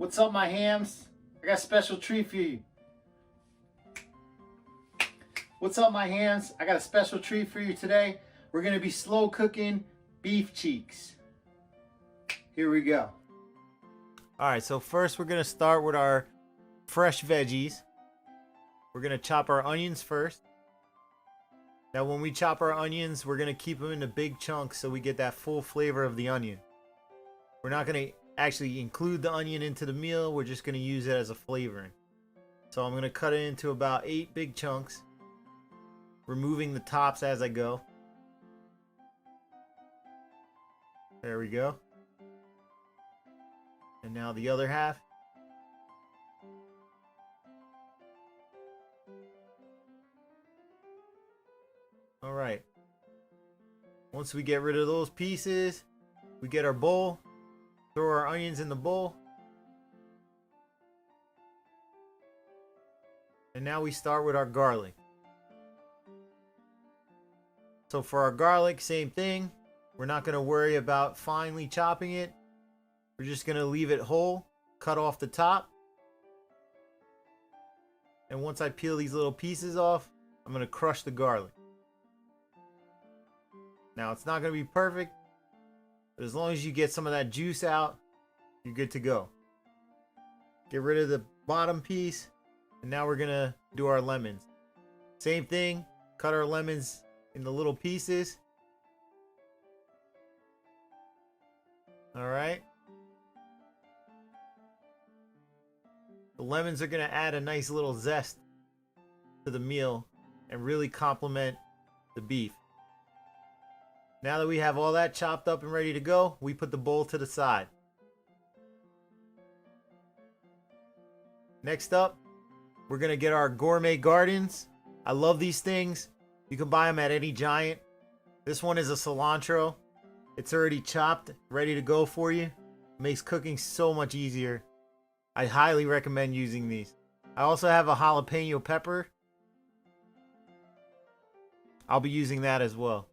What's up, my hams? I got a special treat for you. What's up, my hams? I got a special treat for you today. We're gonna be slow cooking beef cheeks. Here we go. All right, so first we're gonna start with our fresh veggies. We're gonna chop our onions first. Now when we chop our onions, we're gonna keep them into big chunks so we get that full flavor of the onion. We're not gonna actually include the onion into the meal, we're just gonna use it as a flavoring. So I'm gonna cut it into about 8 big chunks, removing the tops as I go. There we go. And now the other half. All right. Once we get rid of those pieces, we get our bowl, throw our onions in the bowl. And now we start with our garlic. So for our garlic, same thing. We're not going to worry about finely chopping it. We're just going to leave it whole, cut off the top. And once I peel these little pieces off, I'm going to crush the garlic. Now it's not going to be perfect, but as long as you get some of that juice out, you're good to go. Get rid of the bottom piece, and now we're going to do our lemons. Same thing, cut our lemons into little pieces. All right. The lemons are going to add a nice little zest to the meal and really complement the beef. Now that we have all that chopped up and ready to go, we put the bowl to the side. Next up, we're going to get our gourmet gardens. I love these things. You can buy them at any Giant. This one is a cilantro. It's already chopped, ready to go for you. It makes cooking so much easier. I highly recommend using these. I also have a jalapeno pepper. I'll be using that as well.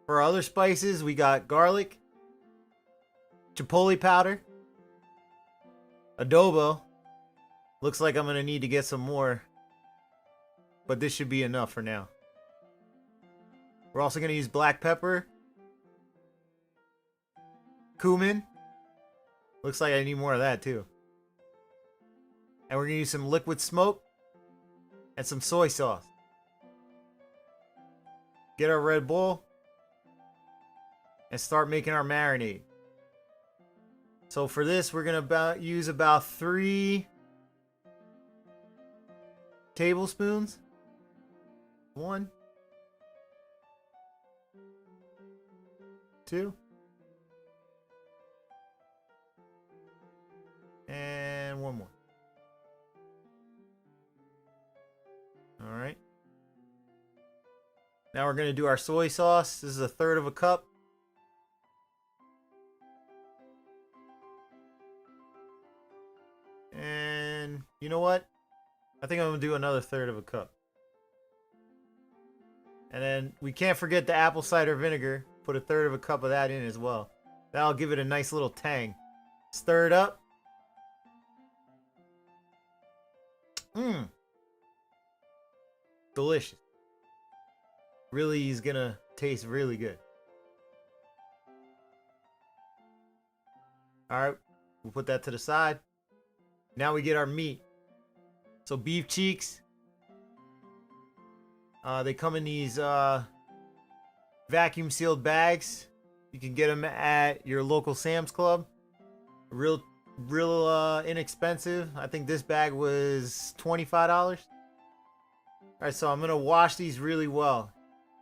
For other spices, we got garlic, chipotle powder, adobo. Looks like I'm going to need to get some more, but this should be enough for now. We're also going to use black pepper, cumin. Looks like I need more of that too. And we're going to use some liquid smoke and some soy sauce. Get our red bowl and start making our marinade. So for this, we're gonna use about 3 tablespoons. 1, 2, and 1 more. All right. Now we're gonna do our soy sauce. This is 1/3 cup. And you know what? I think I'm going to do another 1/3 cup. And then we can't forget the apple cider vinegar. Put 1/3 cup of that in as well. That'll give it a nice little tang. Stir it up. Mmm. Delicious. Really is going to taste really good. Alright. We'll put that to the side. Now we get our meat. So beef cheeks. They come in these vacuum sealed bags. You can get them at your local Sam's Club. Real inexpensive. I think this bag was $25. Alright, so I'm going to wash these really well.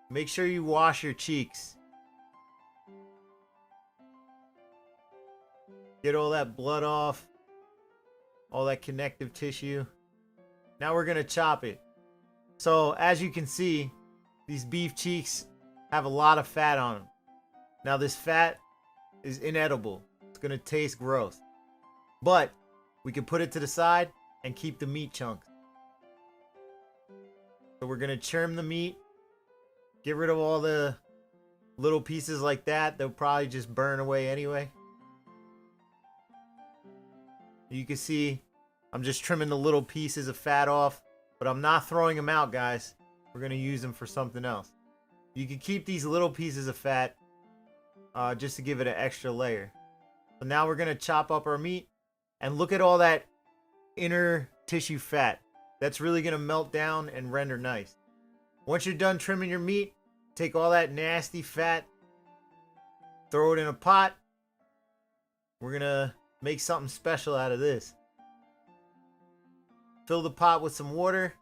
Make sure you wash your cheeks. Get all that blood off. All that connective tissue. Now we're going to chop it. So as you can see, these beef cheeks have a lot of fat on them. Now this fat is inedible. It's going to taste gross. But we can put it to the side and keep the meat chunks. So we're going to trim the meat. Get rid of all the little pieces like that, they'll probably just burn away anyway. You can see I'm just trimming the little pieces of fat off, but I'm not throwing them out, guys. We're going to use them for something else. You can keep these little pieces of fat just to give it an extra layer. So now we're going to chop up our meat, and look at all that inner tissue fat. That's really going to melt down and render nice. Once you're done trimming your meat, take all that nasty fat, throw it in a pot. We're going to make something special out of this. Fill the pot with some water.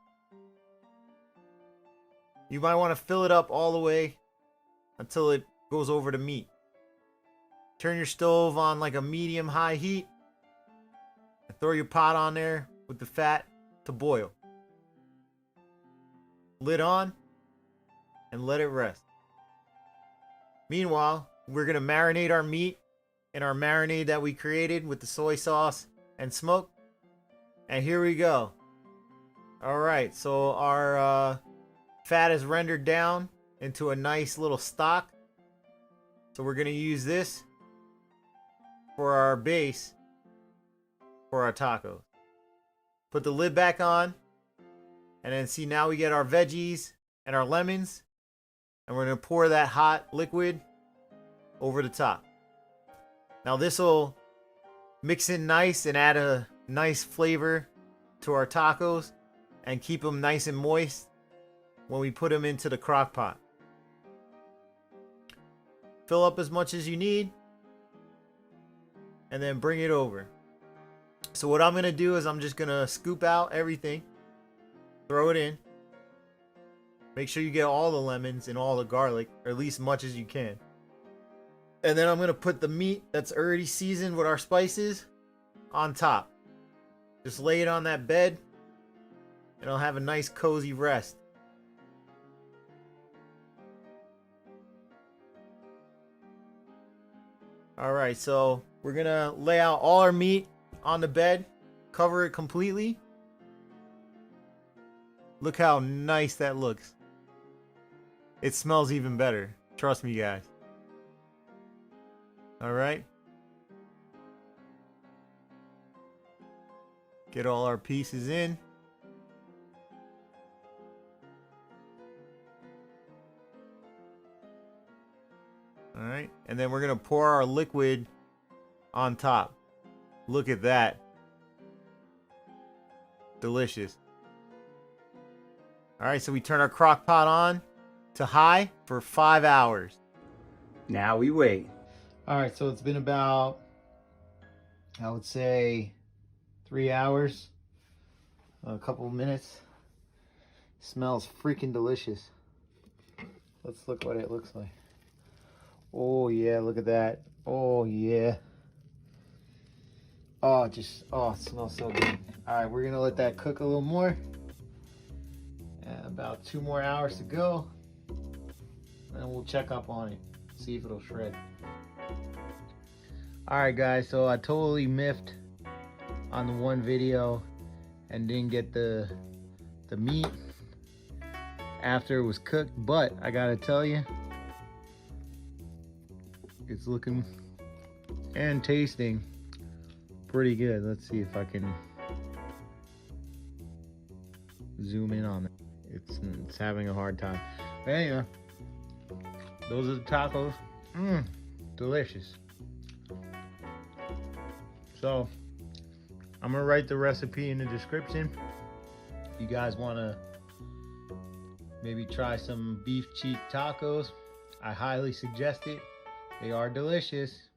You might want to fill it up all the way until it goes over the meat. Turn your stove on like a medium-high heat. And throw your pot on there with the fat to boil. Lid on and let it rest. Meanwhile, we're going to marinate our meat in our marinade that we created with the soy sauce and smoke. And here we go. Alright, so our fat is rendered down into a nice little stock. So we're going to use this for our base for our tacos. Put the lid back on, and then see, now we get our veggies and our lemons, and we're going to pour that hot liquid over the top. Now this will mix in nice and add a nice flavor to our tacos and keep them nice and moist when we put them into the crock pot. Fill up as much as you need and then bring it over. So what I'm going to do is I'm just going to scoop out everything, throw it in. Make sure you get all the lemons and all the garlic, or at least as much as you can. And then I'm going to put the meat that's already seasoned with our spices on top. Just lay it on that bed and I'll have a nice cozy rest. Alright, so we're going to lay out all our meat on the bed, cover it completely. Look how nice that looks. It smells even better. Trust me, guys. Alright. Get all our pieces in. Alright, and then we're going to pour our liquid on top. Look at that. Delicious. Alright, so we turn our crock pot on to high for 5 hours. Now we wait. Alright, so it's been about, I would say, 3 hours. A couple of minutes. Smells freaking delicious. Let's look what it looks like. Oh yeah, look at that. Oh yeah. Oh, it smells so good. Alright, we're gonna let that cook a little more. And about 2 more hours to go. And we'll check up on it. See if it'll shred. Alright guys, so I totally miffed on the one video and didn't get the meat after it was cooked, but I gotta tell you, it's looking and tasting pretty good. Let's see if I can zoom in on it. It's having a hard time. But anyway, those are the tacos. Delicious. So I'm gonna write the recipe in the description. If you guys want to maybe try some beef cheek tacos, I highly suggest it. They are delicious.